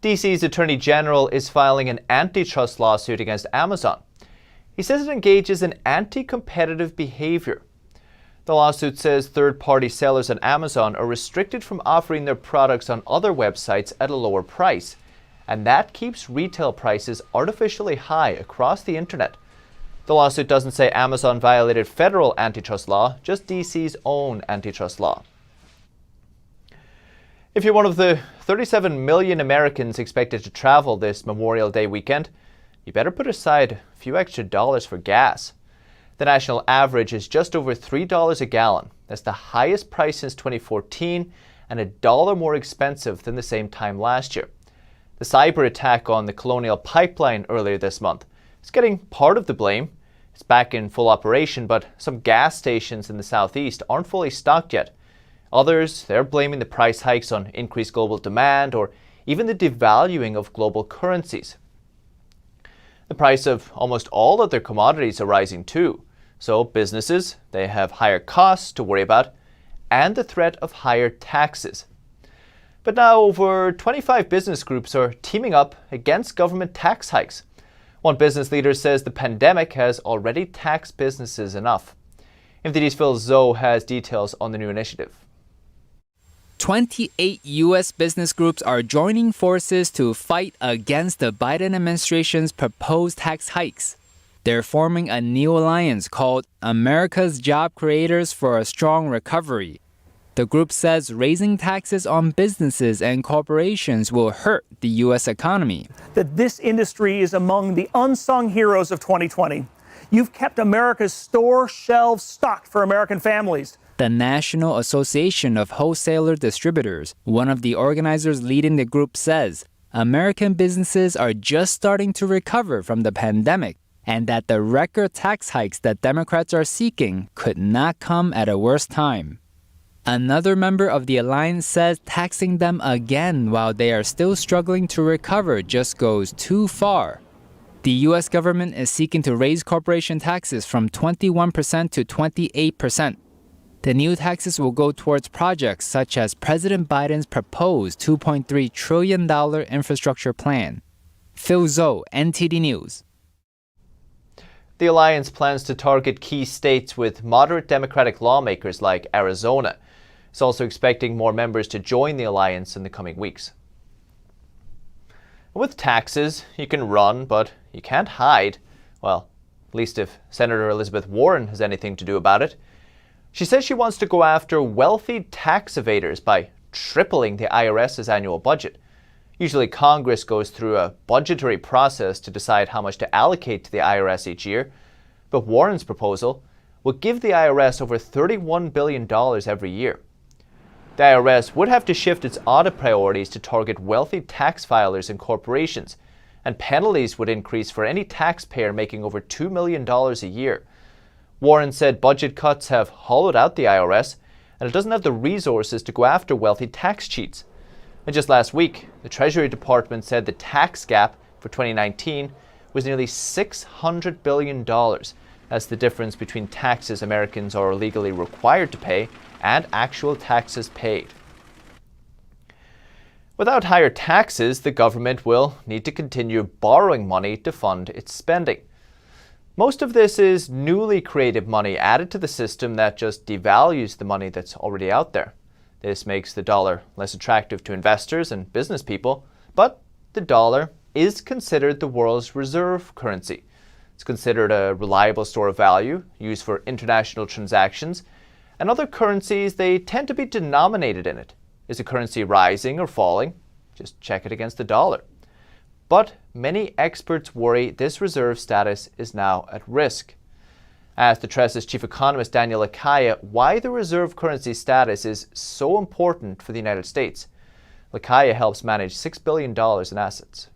DC's Attorney General is filing an antitrust lawsuit against Amazon. He says it engages in anti-competitive behavior. The lawsuit says third-party sellers on Amazon are restricted from offering their products on other websites at a lower price, and that keeps retail prices artificially high across the internet. The lawsuit doesn't say Amazon violated federal antitrust law, just DC's own antitrust law. If you're one of the 37 million Americans expected to travel this Memorial Day weekend, you better put aside a few extra dollars for gas. The national average is just over $3 a gallon. That's the highest price since 2014 and $1 more expensive than the same time last year. The cyber attack on the Colonial Pipeline earlier this month is getting part of the blame. It's back in full operation, but some gas stations in the southeast aren't fully stocked yet. Others, they're blaming the price hikes on increased global demand or even the devaluing of global currencies. The price of almost all other commodities are rising too. So businesses, they have higher costs to worry about and the threat of higher taxes. But now over 25 business groups are teaming up against government tax hikes. One business leader says the pandemic has already taxed businesses enough. NTD's Phil Zoe has details on the new initiative. 28 U.S. business groups are joining forces to fight against the Biden administration's proposed tax hikes. They're forming a new alliance called America's Job Creators for a Strong Recovery. The group says raising taxes on businesses and corporations will hurt the U.S. economy. That this industry is among the unsung heroes of 2020. You've kept America's store shelves stocked for American families. The National Association of Wholesaler Distributors, one of the organizers leading the group, says American businesses are just starting to recover from the pandemic and that the record tax hikes that Democrats are seeking could not come at a worse time. Another member of the alliance says taxing them again while they are still struggling to recover just goes too far. The U.S. government is seeking to raise corporation taxes from 21% to 28%. The new taxes will go towards projects such as President Biden's proposed $2.3 trillion infrastructure plan. Phil Zoe, NTD News. The alliance plans to target key states with moderate Democratic lawmakers like Arizona. It's also expecting more members to join the alliance in the coming weeks. With taxes, you can run, but you can't hide. Well, at least if Senator Elizabeth Warren has anything to do about it. She says she wants to go after wealthy tax evaders by tripling the IRS's annual budget. Usually Congress goes through a budgetary process to decide how much to allocate to the IRS each year, but Warren's proposal will give the IRS over $31 billion every year. The IRS would have to shift its audit priorities to target wealthy tax filers and corporations, and penalties would increase for any taxpayer making over $2 million a year. Warren said budget cuts have hollowed out the IRS, and it doesn't have the resources to go after wealthy tax cheats. And just last week, the Treasury Department said the tax gap for 2019 was nearly $600 billion. That's the difference between taxes Americans are legally required to pay and actual taxes paid. Without higher taxes, the government will need to continue borrowing money to fund its spending. Most of this is newly created money added to the system that just devalues the money that's already out there. This makes the dollar less attractive to investors and business people, but the dollar is considered the world's reserve currency. It's considered a reliable store of value used for international transactions, and other currencies, they tend to be denominated in it. Is a currency rising or falling? Just check it against the dollar. But many experts worry this reserve status is now at risk. Asked the Trust's chief economist Daniel Lakaya why the reserve currency status is so important for the United States. Lakaya helps manage $6 billion in assets.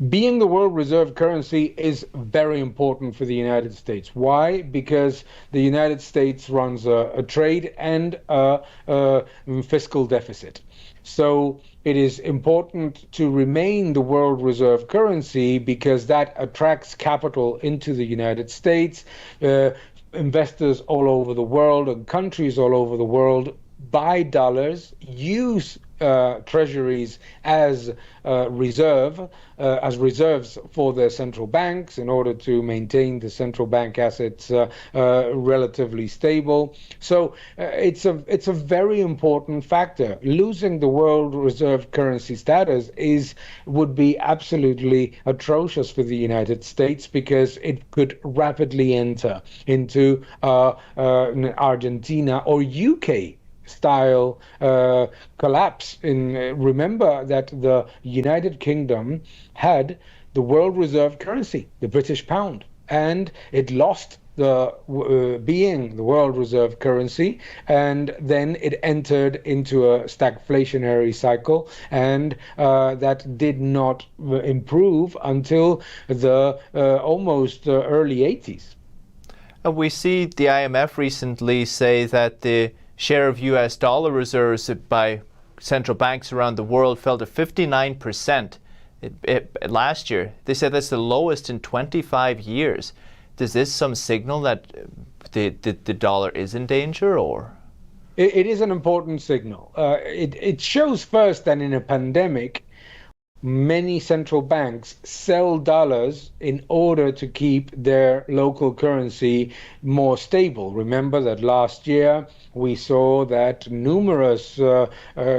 Being the world reserve currency is very important for the United States. Why? Because the United States runs a trade and a fiscal deficit. So it is important to remain the world reserve currency because that attracts capital into the United States. Investors all over the world and countries all over the world buy dollars, use treasuries as reserves for their central banks in order to maintain the central bank assets relatively stable. So it's a very important factor. Losing the world reserve currency status would be absolutely atrocious for the United States, because it could rapidly enter into Argentina or UK style collapse. Remember that the United Kingdom had the world reserve currency, the British pound, and it lost being the world reserve currency, and then it entered into a stagflationary cycle, and that did not improve until the almost early 80s. We see the IMF recently say that the share of US dollar reserves by central banks around the world fell to 59% last year. They said that's the lowest in 25 years. Is this some signal that the dollar is in danger, or? It is an important signal. It shows first that in a pandemic, many central banks sell dollars in order to keep their local currency more stable. Remember that last year we saw that numerous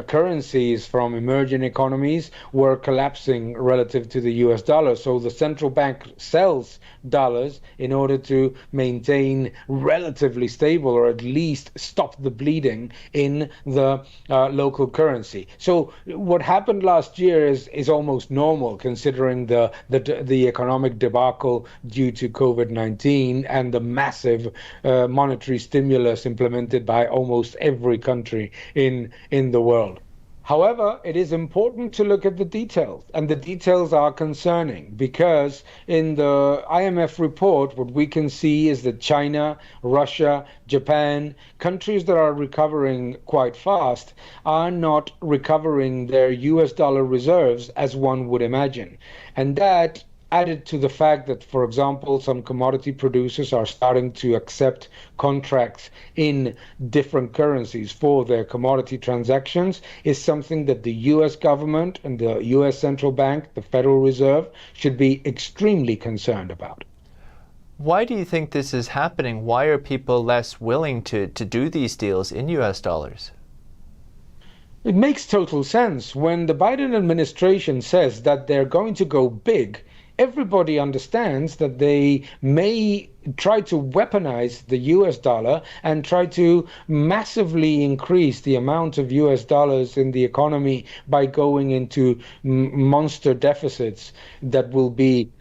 currencies from emerging economies were collapsing relative to the US dollar. So the central bank sells dollars in order to maintain relatively stable, or at least stop the bleeding in the local currency. So what happened last year is almost normal, considering the economic debacle due to COVID-19 and the massive monetary stimulus implemented by almost every country in the world. However, it is important to look at the details, and the details are concerning, because in the IMF report, what we can see is that China, Russia, Japan, countries that are recovering quite fast, are not recovering their US dollar reserves as one would imagine. And that, added to the fact that, for example, some commodity producers are starting to accept contracts in different currencies for their commodity transactions, is something that the US government and the US Central Bank, the Federal Reserve, should be extremely concerned about. Why do you think this is happening? Why are people less willing to do these deals in US dollars? It makes total sense. When the Biden administration says that they're going to go big, everybody understands that they may try to weaponize the US dollar and try to massively increase the amount of US dollars in the economy by going into monster deficits that will be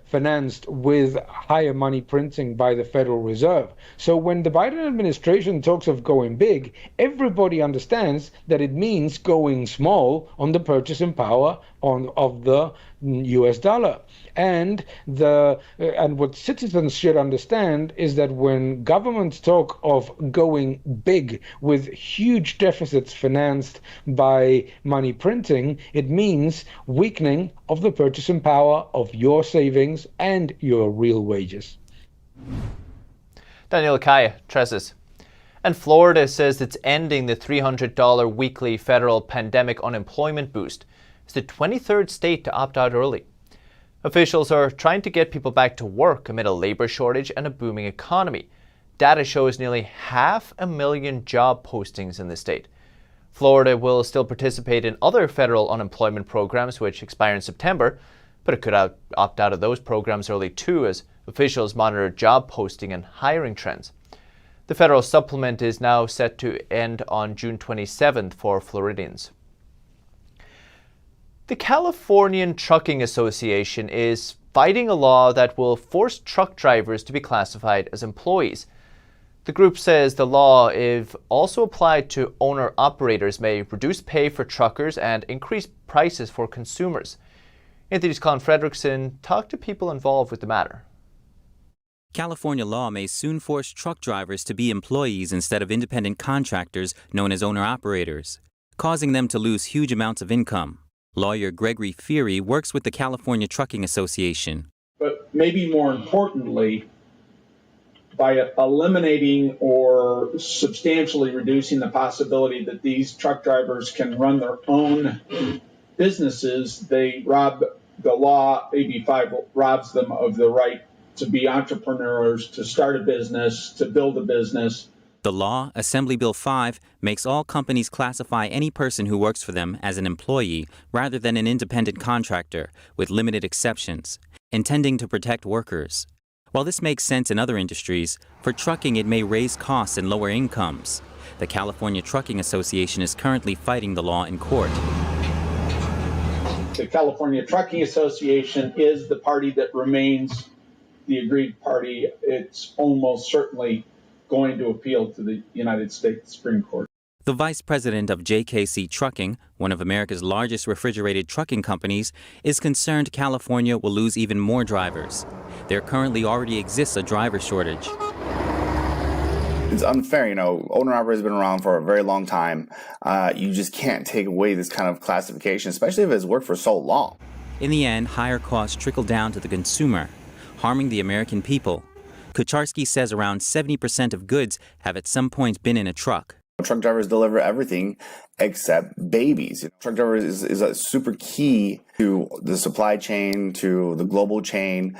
financed with higher money printing by the Federal Reserve. So when the Biden administration talks of going big, everybody understands that it means going small on the purchasing power of the US dollar. And what citizens should understand is that when governments talk of going big with huge deficits financed by money printing, it means weakening of the purchasing power of your savings and your real wages. Daniel Kaya, Tresses. And Florida says it's ending the $300 weekly federal pandemic unemployment boost. It's the 23rd state to opt out early. Officials are trying to get people back to work amid a labor shortage and a booming economy. Data shows nearly 500,000 job postings in the state. Florida will still participate in other federal unemployment programs which expire in September, but it could opt out of those programs early too, as officials monitor job posting and hiring trends. The federal supplement is now set to end on June 27th for Floridians. The Californian Trucking Association is fighting a law that will force truck drivers to be classified as employees. The group says the law, if also applied to owner-operators, may reduce pay for truckers and increase prices for consumers. NTD's Colin Fredrickson talked to people involved with the matter. California law may soon force truck drivers to be employees instead of independent contractors known as owner-operators, causing them to lose huge amounts of income. Lawyer Gregory Feary works with the California Trucking Association. But maybe more importantly, by eliminating or substantially reducing the possibility that these truck drivers can run their own businesses, they rob the law. AB 5 robs them of the right to be entrepreneurs, to start a business, to build a business. The law, Assembly Bill 5, makes all companies classify any person who works for them as an employee rather than an independent contractor, with limited exceptions, intending to protect workers. While this makes sense in other industries, for trucking it may raise costs and lower incomes. The California Trucking Association is currently fighting the law in court. The California Trucking Association is the party that remains the aggrieved party. It's almost certainly going to appeal to the United States Supreme Court. The vice president of JKC Trucking, one of America's largest refrigerated trucking companies, is concerned California will lose even more drivers. There currently already exists a driver shortage. It's unfair, owner-operator has been around for a very long time. You just can't take away this kind of classification, especially if it's worked for so long. In the end, higher costs trickle down to the consumer, harming the American people. Kucharski says around 70% of goods have at some point been in a truck. Truck drivers deliver everything except babies. Truck drivers is a super key to the supply chain, to the global chain,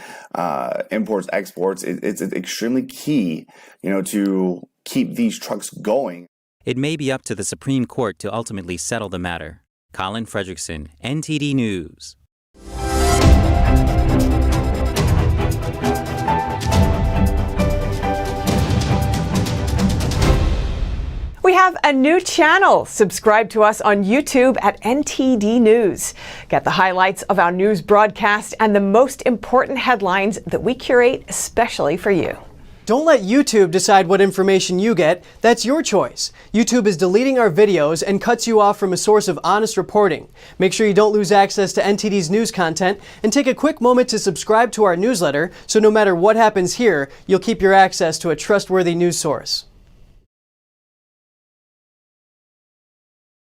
imports, exports. It's extremely key, to keep these trucks going. It may be up to the Supreme Court to ultimately settle the matter. Colin Fredrickson, NTD News. We have a new channel. Subscribe to us on YouTube at NTD News. Get the highlights of our news broadcast and the most important headlines that we curate especially for you. Don't let YouTube decide what information you get. That's your choice. YouTube is deleting our videos and cuts you off from a source of honest reporting. Make sure you don't lose access to NTD's news content, and take a quick moment to subscribe to our newsletter so no matter what happens here, you'll keep your access to a trustworthy news source.